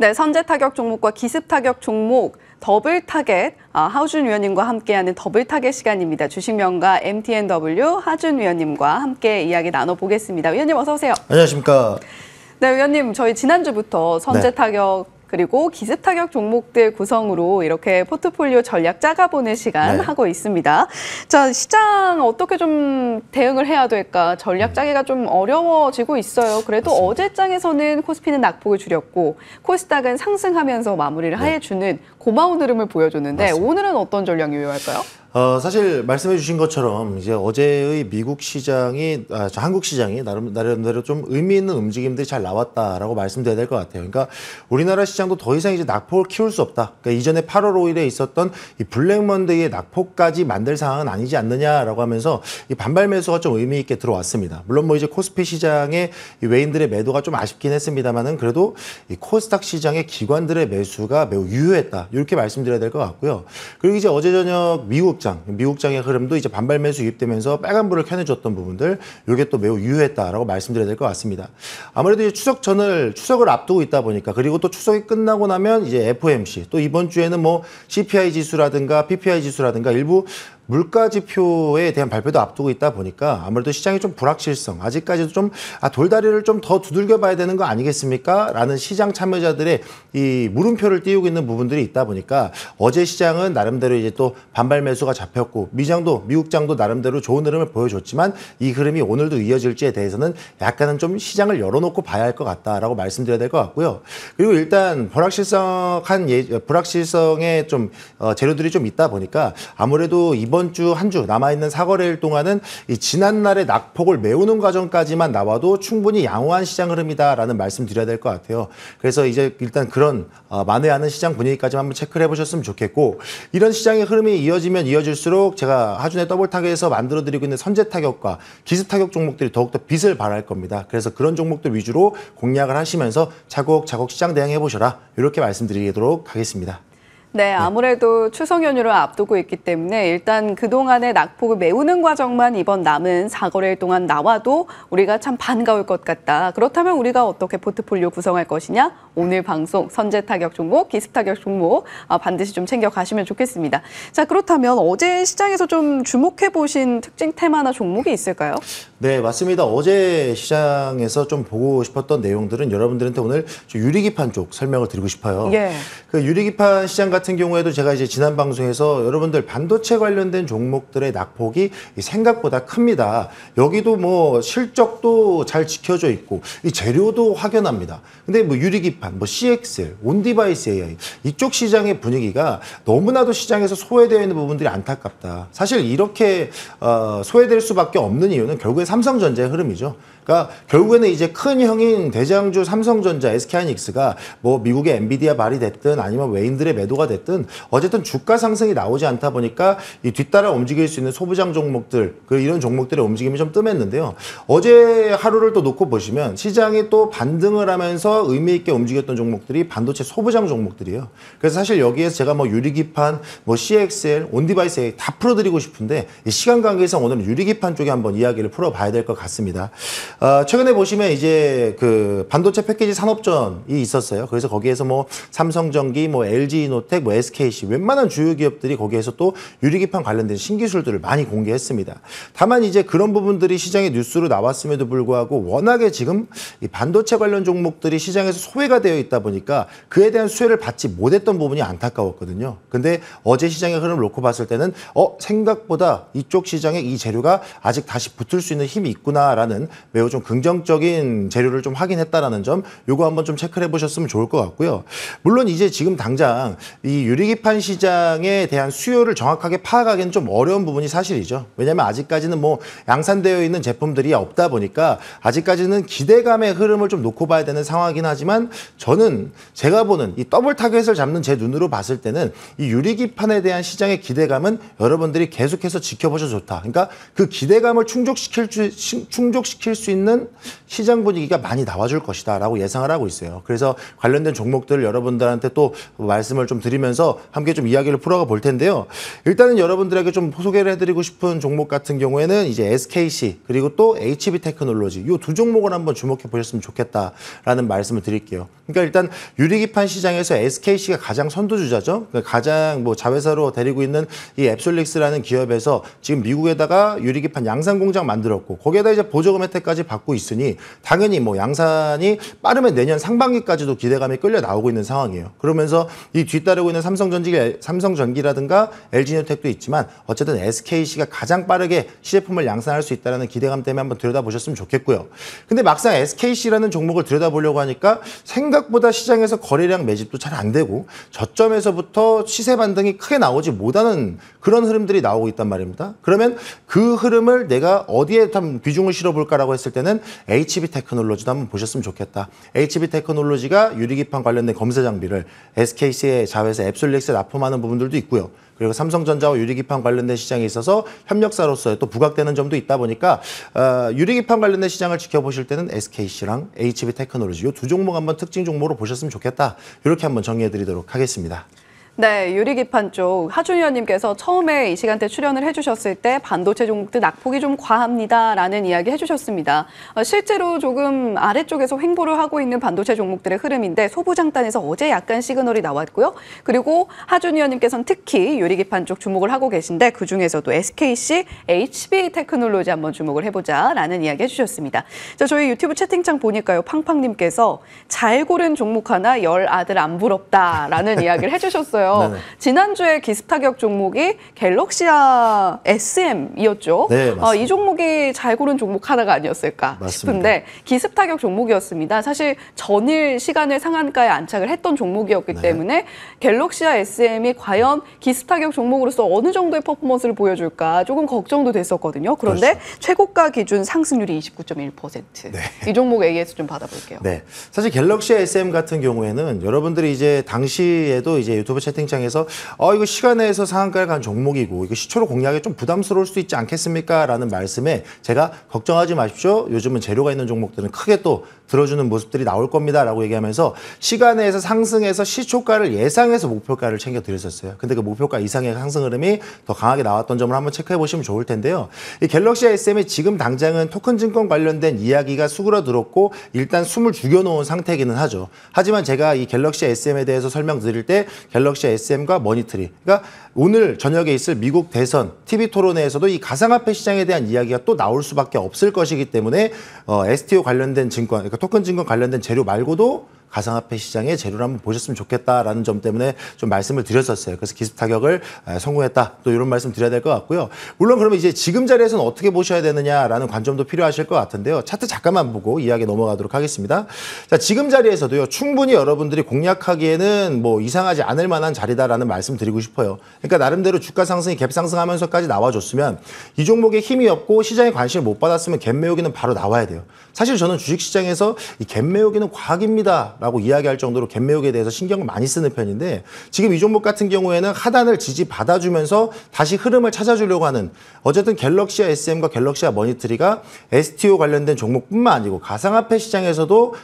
네, 선제 타격 종목과 기습 타격 종목 더블 타겟 하우준 위원님과 함께하는 더블 타겟 시간입니다. 주식명가 MTNW 하준 위원님과 함께 이야기 나눠보겠습니다. 위원님 어서 오세요. 안녕하십니까. 네, 위원님 저희 지난주부터 선제 타격 그리고 기습 타격 종목들 구성으로 이렇게 포트폴리오 전략 짜가보는 시간 하고 있습니다. 자, 시장 어떻게 좀 대응을 해야 될까? 전략 짜기가 좀 어려워지고 있어요. 그래도 맞습니다. 어제 장에서는 코스피는 낙폭을 줄였고 코스닥은 상승하면서 마무리를 해주는 고마운 흐름을 보여줬는데 맞습니다. 오늘은 어떤 전략 유효할까요? 사실 말씀해 주신 것처럼 이제 어제의 미국 시장이, 한국 시장이 나름대로 좀 의미 있는 움직임들이 잘 나왔다라고 말씀드려야 될 것 같아요. 그러니까 우리나라 시장도 더 이상 이제 낙폭을 키울 수 없다. 그러니까 이전에 8월 5일에 있었던 이 블랙먼데이의 낙폭까지 만들 상황은 아니지 않느냐라고 하면서 이 반발 매수가 좀 의미 있게 들어왔습니다. 물론 뭐 이제 코스피 시장의 이 외인들의 매도가 좀 아쉽긴 했습니다만은 그래도 이 코스닥 시장의 기관들의 매수가 매우 유효했다. 이렇게 말씀드려야 될 것 같고요. 그리고 이제 어제 저녁 미국장의 흐름도 이제 반발 매수 유입되면서 빨간불을 켜내줬던 부분들, 이게 또 매우 유효했다라고 말씀드려야 될 것 같습니다. 아무래도 이제 추석을 앞두고 있다 보니까, 그리고 또 추석이 끝나고 나면 이제 FOMC, 또 이번 주에는 뭐 CPI 지수라든가 PPI 지수라든가 일부 물가 지표에 대한 발표도 앞두고 있다 보니까 아무래도 시장이 좀 불확실성, 아직까지도 좀 돌다리를 좀 더 두들겨 봐야 되는 거 아니겠습니까? 라는 시장 참여자들의 이 물음표를 띄우고 있는 부분들이 있다 보니까 어제 시장은 나름대로 이제 또 반발 매수가 잡혔고 미국장도 나름대로 좋은 흐름을 보여줬지만 이 흐름이 오늘도 이어질지에 대해서는 약간은 좀 시장을 열어놓고 봐야 할 것 같다라고 말씀드려야 될 것 같고요. 그리고 일단 불확실성의 좀 재료들이 좀 있다 보니까 아무래도 이번 주 한 주 남아있는 사거래일 동안은 이 지난날의 낙폭을 메우는 과정까지만 나와도 충분히 양호한 시장 흐름이다라는 말씀 드려야 될 것 같아요. 그래서 이제 일단 그런 만회하는 시장 분위기까지 한번 체크를 해보셨으면 좋겠고, 이런 시장의 흐름이 이어지면 이어질수록 제가 하준의 더블 타겟에서 만들어드리고 있는 선제 타격과 기습 타격 종목들이 더욱더 빛을 발할 겁니다. 그래서 그런 종목들 위주로 공략을 하시면서 차곡차곡 시장 대응해보셔라, 이렇게 말씀드리도록 하겠습니다. 네, 아무래도 추석 연휴를 앞두고 있기 때문에 일단 그동안의 낙폭을 메우는 과정만 이번 남은 4거래일 동안 나와도 우리가 참 반가울 것 같다. 그렇다면 우리가 어떻게 포트폴리오 구성할 것이냐? 오늘 방송 선제 타격 종목, 기습 타격 종목 반드시 좀 챙겨가시면 좋겠습니다. 자, 그렇다면 어제 시장에서 좀 주목해 보신 특징 테마나 종목이 있을까요? 네, 맞습니다. 어제 시장에서 좀 보고 싶었던 내용들은 여러분들한테 오늘 좀 유리기판 쪽 설명을 드리고 싶어요. 그 유리기판 시장 같은 경우에도 제가 이제 지난 방송에서 여러분들 반도체 관련된 종목들의 낙폭이 생각보다 큽니다. 여기도 뭐 실적도 잘 지켜져 있고 이 재료도 확연합니다. 근데 뭐 유리기판, 뭐 CXL, 온디바이스 AI 이쪽 시장의 분위기가 너무나도 시장에서 소외되어 있는 부분들이 안타깝다. 사실 이렇게 소외될 수밖에 없는 이유는 결국에 삼성전자의 흐름이죠. 그러니까 결국에는 이제 큰 형인 대장주 삼성전자, SK하이닉스가 뭐 미국의 엔비디아 발이 됐든 아니면 외인들의 매도가 됐든 어쨌든 주가 상승이 나오지 않다 보니까 이 뒤따라 움직일 수 있는 소부장 종목들, 이런 종목들의 움직임이 좀 뜸했는데요. 어제 하루를 또 놓고 보시면 시장이 또 반등을 하면서 의미 있게 움직였던 종목들이 반도체 소부장 종목들이에요. 그래서 사실 여기에서 제가 뭐 유리기판, 뭐 CXL, 온디바이스 다 풀어드리고 싶은데 이 시간 관계상 오늘은 유리기판 쪽에 한번 이야기를 풀어봐야 될 것 같습니다. 최근에 보시면 이제 그 반도체 패키지 산업전이 있었어요. 그래서 거기에서 뭐 삼성전기, 뭐 LG이노텍, 뭐 SKC 웬만한 주요 기업들이 거기에서 또 유리기판 관련된 신기술들을 많이 공개했습니다. 다만 이제 그런 부분들이 시장의 뉴스로 나왔음에도 불구하고 워낙에 지금 이 반도체 관련 종목들이 시장에서 소외가 되어 있다 보니까 그에 대한 수혜를 받지 못했던 부분이 안타까웠거든요. 근데 어제 시장의 흐름을 놓고 봤을 때는 생각보다 이쪽 시장에 이 재료가 아직 다시 붙을 수 있는 힘이 있구나라는 매우 좀 긍정적인 재료를 좀 확인했다라는 점, 요거 한번 좀 체크를 해보셨으면 좋을 것 같고요. 물론 이제 지금 당장 이 유리기판 시장에 대한 수요를 정확하게 파악하기는 좀 어려운 부분이 사실이죠. 왜냐하면 아직까지는 뭐 양산되어 있는 제품들이 없다 보니까 아직까지는 기대감의 흐름을 좀 놓고 봐야 되는 상황이긴 하지만 저는 제가 보는 이 더블 타겟을 잡는 제 눈으로 봤을 때는 이 유리기판에 대한 시장의 기대감은 여러분들이 계속해서 지켜보셔도 좋다. 그러니까 그 기대감을 충족시킬 수 있는 시장 분위기가 많이 나와줄 것이다 라고 예상을 하고 있어요. 그래서 관련된 종목들을 여러분들한테 또 말씀을 좀 드리면 드리면서 함께 좀 이야기를 풀어가 볼 텐데요. 일단은 여러분들에게 좀 소개를 해드리고 싶은 종목 같은 경우에는 이제 SKC 그리고 또 HB테크놀로지 이 두 종목을 한번 주목해 보셨으면 좋겠다라는 말씀을 드릴게요. 그러니까 일단 유리기판 시장에서 SKC가 가장 선두주자죠. 그러니까 가장 뭐 자회사로 데리고 있는 이 앱솔릭스라는 기업에서 지금 미국에다가 유리기판 양산 공장 만들었고 거기에다 이제 보조금 혜택까지 받고 있으니 당연히 뭐 양산이 빠르면 내년 상반기까지도 기대감이 끌려 나오고 있는 상황이에요. 그러면서 이 뒤따르고 있는 삼성전기라든가 LG뉴텍도 있지만 어쨌든 SKC가 가장 빠르게 시제품을 양산할 수 있다는 기대감 때문에 한번 들여다보셨으면 좋겠고요. 근데 막상 SKC라는 종목을 들여다보려고 하니까 생각보다 시장에서 거래량 매집도 잘 안 되고 저점에서부터 시세 반등이 크게 나오지 못하는 그런 흐름들이 나오고 있단 말입니다. 그러면 그 흐름을 내가 어디에 좀 비중을 실어볼까라고 했을 때는 HB테크놀로지도 한번 보셨으면 좋겠다. HB테크놀로지가 유리기판 관련된 검사 장비를 SKC의 자회사 앱솔릭스에 납품하는 부분들도 있고요. 그리고 삼성전자와 유리기판 관련된 시장에 있어서 협력사로서의 또 부각되는 점도 있다 보니까 유리기판 관련된 시장을 지켜보실 때는 SKC랑 HB테크놀로지 이 두 종목 한번 특징 종목으로 보셨으면 좋겠다. 이렇게 한번 정리해드리도록 하겠습니다. 네, 유리기판 쪽 하준 의원님께서 처음에 이 시간대 출연을 해주셨을 때 반도체 종목들 낙폭이 좀 과합니다라는 이야기 해주셨습니다. 실제로 조금 아래쪽에서 횡보를 하고 있는 반도체 종목들의 흐름인데 소부장단에서 어제 약간 시그널이 나왔고요. 그리고 하준 의원님께서는 특히 유리기판 쪽 주목을 하고 계신데 그중에서도 SKC, HB테크놀로지 한번 주목을 해보자라는 이야기 해주셨습니다. 자, 저희 유튜브 채팅창 보니까요. 팡팡님께서 잘 고른 종목 하나 열 아들 안 부럽다라는 이야기를 해주셨어요. 네네. 지난주에 기습타격 종목이 갤럭시아 SM이었죠. 네, 맞습니다. 이 종목이 잘 고른 종목 하나가 아니었을까 맞습니다. 싶은데 기습타격 종목이었습니다. 사실 전일 시간을 상한가에 안착을 했던 종목이었기 네. 때문에 갤럭시아 SM이 과연 기습타격 종목으로서 어느 정도의 퍼포먼스를 보여줄까 조금 걱정도 됐었거든요. 그런데 그렇죠. 최고가 기준 상승률이 29.1%. 네. 이 종목 AS 좀 받아볼게요. 네, 사실 갤럭시아 SM 같은 경우에는 여러분들이 이제 당시에도 이제 유튜브 채팅창에서 이거 시간에서 상한가를 간 종목이고 이거 시초로 공략에 좀 부담스러울 수 있지 않겠습니까? 라는 말씀에 제가 걱정하지 마십시오. 요즘은 재료가 있는 종목들은 크게 또 들어주는 모습들이 나올 겁니다. 라고 얘기하면서 시간에서 상승해서 시초가를 예상해서 목표가를 챙겨드렸었어요. 근데 그 목표가 이상의 상승 흐름이 더 강하게 나왔던 점을 한번 체크해 보시면 좋을 텐데요. 이 갤럭시아 SM이 지금 당장은 토큰 증권 관련된 이야기가 수그러들었고 일단 숨을 죽여놓은 상태이기는 하죠. 하지만 제가 이 갤럭시아 SM에 대해서 설명드릴 때 갤럭시아 SM과 머니트리, 그러니까 오늘 저녁에 있을 미국 대선 TV 토론회에서도 이 가상화폐 시장에 대한 이야기가 또 나올 수밖에 없을 것이기 때문에 STO 관련된 증권, 그러니까 토큰 증권 관련된 재료 말고도 가상화폐 시장의 재료를 한번 보셨으면 좋겠다라는 점 때문에 좀 말씀을 드렸었어요. 그래서 기습 타격을 성공했다. 또 이런 말씀 드려야 될 것 같고요. 물론 그러면 이제 지금 자리에서는 어떻게 보셔야 되느냐라는 관점도 필요하실 것 같은데요. 차트 잠깐만 보고 이야기 넘어가도록 하겠습니다. 자, 지금 자리에서도요. 충분히 여러분들이 공략하기에는 뭐 이상하지 않을 만한 자리다라는 말씀 드리고 싶어요. 그러니까 나름대로 주가 상승이 갭 상승하면서까지 나와줬으면 이 종목에 힘이 없고 시장에 관심을 못 받았으면 갭 메우기는 바로 나와야 돼요. 사실 저는 주식시장에서 이 갭 메우기는 과학입니다. 라고 이야기할 정도로 갭 메우기에 대해서 신경을 많이 쓰는 편인데 지금 이 종목 같은 경우에는 하단을 지지받아주면서 다시 흐름을 찾아주려고 하는 어쨌든 갤럭시아 SM과 갤럭시아 머니트리가 STO 관련된 종목뿐만 아니고 가상화폐 시장에서도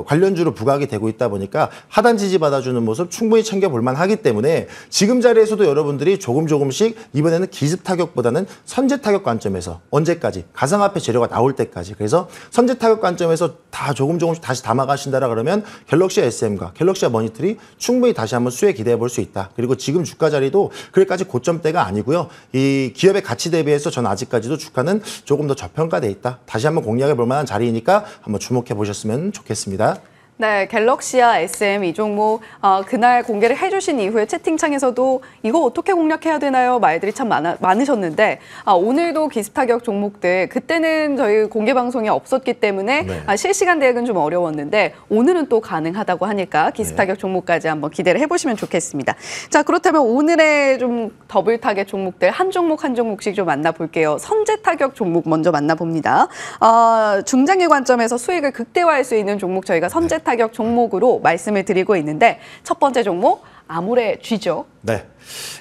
관련주로 부각이 되고 있다 보니까 하단 지지받아주는 모습 충분히 챙겨볼 만하기 때문에 지금 자리에서도 여러분들이 조금씩 이번에는 기습 타격보다는 선제 타격 관점에서 언제까지 가상화폐 재료가 나올 때까지 그래서 선제 타격 관점에서 다 조금씩 다시 담아가신다라 그러면 갤럭시아 SM과 갤럭시아 머니트리 충분히 다시 한번 수혜 기대해 볼 수 있다. 그리고 지금 주가 자리도 그래까지 고점대가 아니고요. 이 기업의 가치 대비해서 전 아직까지도 주가는 조금 더 저평가돼 있다. 다시 한번 공략해 볼 만한 자리이니까 한번 주목해 보셨으면 좋겠습니다. 네, 갤럭시아 SM 이 종목 그날 공개를 해주신 이후에 채팅창에서도 이거 어떻게 공략해야 되나요? 말들이 참 많으셨는데 오늘도 기습타격 종목들 그때는 저희 공개 방송이 없었기 때문에 네. 실시간 대응은 좀 어려웠는데 오늘은 또 가능하다고 하니까 기습타격 네. 종목까지 한번 기대를 해보시면 좋겠습니다. 자, 그렇다면 오늘의 좀 더블 타겟 종목들 한 종목씩 좀 만나볼게요. 선제 타격 종목 먼저 만나봅니다. 중장기 관점에서 수익을 극대화할 수 있는 종목 저희가 선제 타격 종목으로 말씀을 드리고 있는데 첫 번째 종목 아모레 G죠. 네.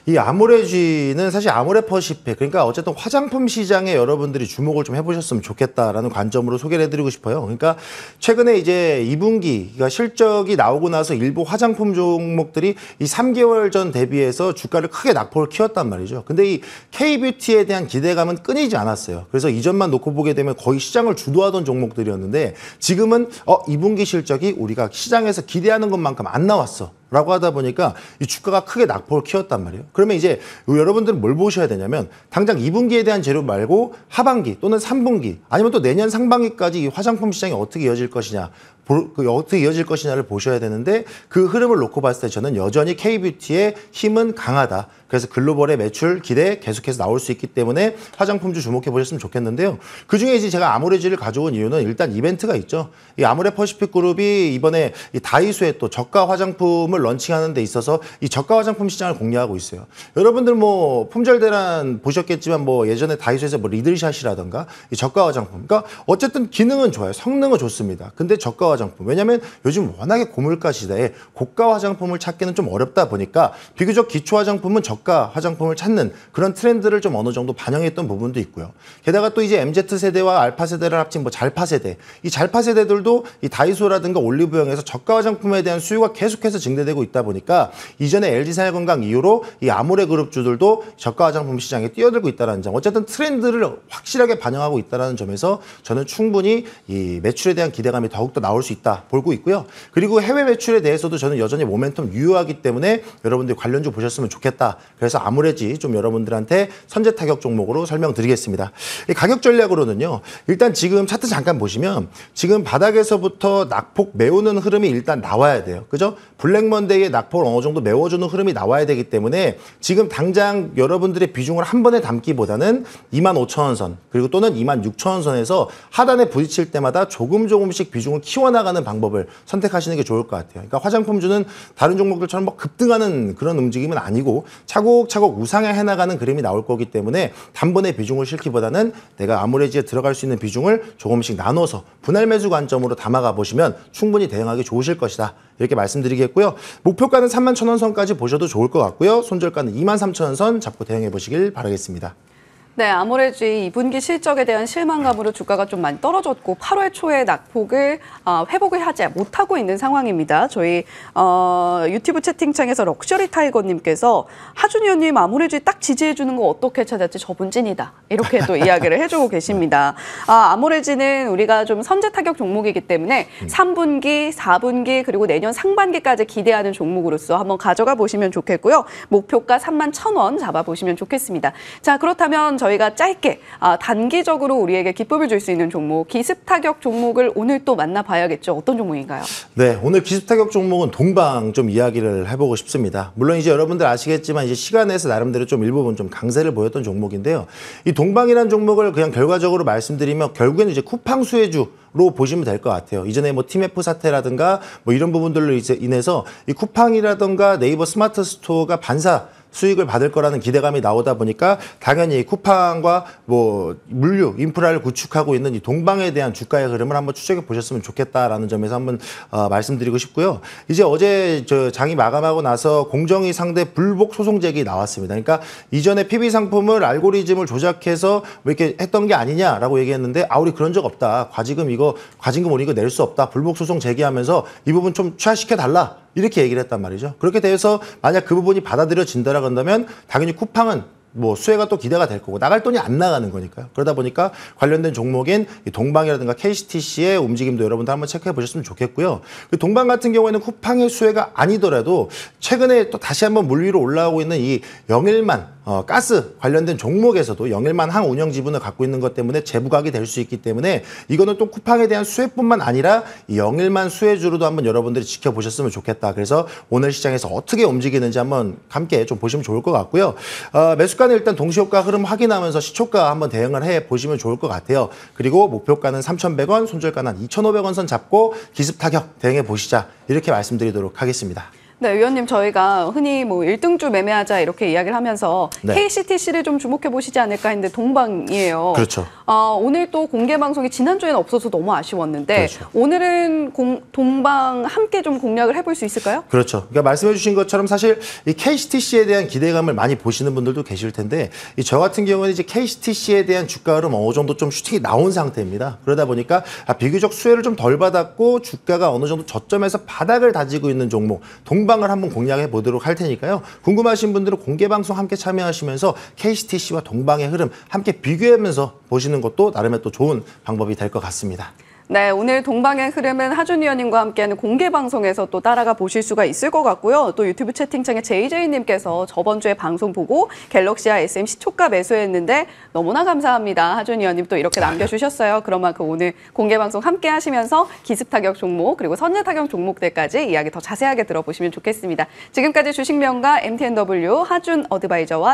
이 아모레G는 사실 아모레퍼시픽, 그러니까 어쨌든 화장품 시장에 여러분들이 주목을 좀 해보셨으면 좋겠다라는 관점으로 소개를 해드리고 싶어요. 그러니까 최근에 이제 2분기 그러니까 실적이 나오고 나서 일부 화장품 종목들이 이 3개월 전 대비해서 주가를 크게 낙폭을 키웠단 말이죠. 근데 이 K뷰티에 대한 기대감은 끊이지 않았어요. 그래서 이전만 놓고 보게 되면 거의 시장을 주도하던 종목들이었는데 지금은 2분기 실적이 우리가 시장에서 기대하는 것만큼 안 나왔어. 라고 하다 보니까 이 주가가 크게 낙폭을 키웠단 말이에요. 그러면 이제 여러분들은 뭘 보셔야 되냐면 당장 2분기에 대한 재료 말고 하반기 또는 3분기 아니면 또 내년 상반기까지 이 화장품 시장이 어떻게 이어질 것이냐 어떻게 이어질 것이냐를 보셔야 되는데 그 흐름을 놓고 봤을 때 저는 여전히 K뷰티의 힘은 강하다. 그래서 글로벌의 매출 기대 계속해서 나올 수 있기 때문에 화장품주 주목해 보셨으면 좋겠는데요. 그중에 이제 제가 아모레G를 가져온 이유는 일단 이벤트가 있죠. 이 아모레퍼시픽 그룹이 이번에 이 다이소에 또 저가 화장품을 런칭하는 데 있어서 이 저가 화장품 시장을 공략하고 있어요. 여러분들 뭐 품절대란 보셨겠지만 뭐 예전에 다이소에서 뭐 리들샷이라던가 이 저가 화장품. 그러니까 어쨌든 기능은 좋아요. 성능은 좋습니다. 근데 저가 화장품. 왜냐면 요즘 워낙에 고물가 시대에 고가 화장품을 찾기는 좀 어렵다 보니까 비교적 기초 화장품은 저가 화장품을 찾는 그런 트렌드를 좀 어느 정도 반영했던 부분도 있고요. 게다가 또 이제 MZ세대와 알파세대를 합친 뭐 잘파세대. 이 잘파세대들도 이 다이소라든가 올리브영에서 저가 화장품에 대한 수요가 계속해서 증대되고 있다 보니까 이전에 LG생활건강 이후로 이 아모레그룹주들도 저가 화장품 시장에 뛰어들고 있다는 점. 어쨌든 트렌드를 확실하게 반영하고 있다는 점에서 저는 충분히 이 매출에 대한 기대감이 더욱더 나올 수 있다 보고 있고요. 그리고 해외 매출에 대해서도 저는 여전히 모멘텀 유효하기 때문에 여러분들 관련주 보셨으면 좋겠다. 그래서 아모레G 좀 여러분들한테 선제 타격 종목으로 설명드리겠습니다. 이 가격 전략으로는요. 일단 지금 차트 잠깐 보시면 지금 바닥에서부터 낙폭 메우는 흐름이 일단 나와야 돼요. 그죠? 블랙먼데이의 낙폭을 어느 정도 메워주는 흐름이 나와야 되기 때문에 지금 당장 여러분들의 비중을 한 번에 담기보다는 25,000원 선 그리고 또는 26,000원 선에서 하단에 부딪힐 때마다 조금씩 비중을 키워나가는 방법을 선택하시는 게 좋을 것 같아요. 그러니까 화장품주는 다른 종목들처럼 뭐 급등하는 그런 움직임은 아니고 차곡차곡 우상향해 나가는 그림이 나올 거기 때문에 단번에 비중을 실기보다는 내가 아모레G에 들어갈 수 있는 비중을 조금씩 나눠서 분할 매수 관점으로 담아가 보시면 충분히 대응하기 좋으실 것이다. 이렇게 말씀드리겠고요. 목표가는 31,000원 선까지 보셔도 좋을 것 같고요. 손절가는 23,000원 선 잡고 대응해 보시길 바라겠습니다. 네, 아모레G 2분기 실적에 대한 실망감으로 주가가 좀 많이 떨어졌고 8월 초에 낙폭을 회복을 하지 못하고 있는 상황입니다. 저희 유튜브 채팅창에서 럭셔리 타이거님께서 하준이 의원님 아모레G 딱 지지해 주는 거 어떻게 찾았지? 저분 찐이다. 이렇게 또 이야기를 해주고 계십니다. 아모레G는 우리가 좀 선제 타격 종목이기 때문에 3분기, 4분기 그리고 내년 상반기까지 기대하는 종목으로서 한번 가져가 보시면 좋겠고요. 목표가 31,000원 잡아보시면 좋겠습니다. 자, 그렇다면 저희가 짧게 단기적으로 우리에게 기쁨을 줄 수 있는 종목, 기습 타격 종목을 오늘 또 만나봐야겠죠. 어떤 종목인가요? 네, 오늘 기습 타격 종목은 동방 좀 이야기를 해보고 싶습니다. 물론 이제 여러분들 아시겠지만 이제 시간에서 나름대로 좀 일부분 좀 강세를 보였던 종목인데요. 이 동방이라는 종목을 그냥 결과적으로 말씀드리면 결국에는 이제 쿠팡 수혜주로 보시면 될 것 같아요. 이전에 뭐 티메프 사태라든가 뭐 이런 부분들로 인해서 이 쿠팡이라든가 네이버 스마트 스토어가 반사 수익을 받을 거라는 기대감이 나오다 보니까 당연히 쿠팡과 뭐 물류, 인프라를 구축하고 있는 이 동방에 대한 주가의 흐름을 한번 추적해 보셨으면 좋겠다라는 점에서 한번 말씀드리고 싶고요. 이제 어제 저 장이 마감하고 나서 공정위 상대 불복 소송 제기 나왔습니다. 그러니까 이전에 PB 상품을 알고리즘을 조작해서 뭐 이렇게 했던 게 아니냐라고 얘기했는데 우리 그런 적 없다. 과징금 우리 이거 낼 수 없다. 불복 소송 제기하면서 이 부분 좀 취하시켜 달라. 이렇게 얘기를 했단 말이죠. 그렇게 돼서 만약 그 부분이 받아들여진다라고 한다면 당연히 쿠팡은 뭐 수혜가 또 기대가 될 거고 나갈 돈이 안 나가는 거니까요. 그러다 보니까 관련된 종목인 동방이라든가 KCTC의 움직임도 여러분들 한번 체크해 보셨으면 좋겠고요. 동방 같은 경우에는 쿠팡의 수혜가 아니더라도 최근에 또 다시 한번 물 위로 올라오고 있는 이 영일만 가스 관련된 종목에서도 영일만 항 운영 지분을 갖고 있는 것 때문에 재부각이 될 수 있기 때문에 이거는 또 쿠팡에 대한 수혜뿐만 아니라 이 영일만 수혜주로도 한번 여러분들이 지켜보셨으면 좋겠다. 그래서 오늘 시장에서 어떻게 움직이는지 한번 함께 좀 보시면 좋을 것 같고요. 매수가는 일단 동시효과 흐름 확인하면서 시초가 한번 대응을 해 보시면 좋을 것 같아요. 그리고 목표가는 3,100원, 손절가는 2,500원 선 잡고 기습 타격 대응해 보시자. 이렇게 말씀드리도록 하겠습니다. 네, 위원님 저희가 흔히 뭐 1등주 매매하자 이렇게 이야기를 하면서 네. KCTC를 좀 주목해 보시지 않을까 했는데 동방이에요. 그렇죠. 오늘 또 공개 방송이 지난주에는 없어서 너무 아쉬웠는데 그렇죠. 오늘은 동방 함께 좀 공략을 해볼 수 있을까요? 그렇죠. 그러니까 말씀해 주신 것처럼 사실 이 KCTC에 대한 기대감을 많이 보시는 분들도 계실 텐데 저 같은 경우는 이제 KCTC에 대한 주가 흐름 어느 정도 좀 슈팅이 나온 상태입니다. 그러다 보니까 비교적 수혜를 좀 덜 받았고 주가가 어느 정도 저점에서 바닥을 다지고 있는 종목 동방을 한번 공략해 보도록 할 테니까요. 궁금하신 분들은 공개 방송 함께 참여하시면서 KCTC와 동방의 흐름 함께 비교하면서 보시는 것도 나름의 또 좋은 방법이 될 것 같습니다. 네, 오늘 동방의 흐름은 하준 위원님과 함께하는 공개 방송에서 또 따라가 보실 수가 있을 것 같고요. 또 유튜브 채팅창에 JJ님께서 저번 주에 방송 보고 갤럭시와 SM 시초가 매수했는데 너무나 감사합니다. 하준 위원님 또 이렇게 남겨주셨어요. 그런 만큼 오늘 공개 방송 함께 하시면서 기습 타격 종목 그리고 선제 타격 종목들까지 이야기 더 자세하게 들어보시면 좋겠습니다. 지금까지 주식명가 MTNW 하준 어드바이저와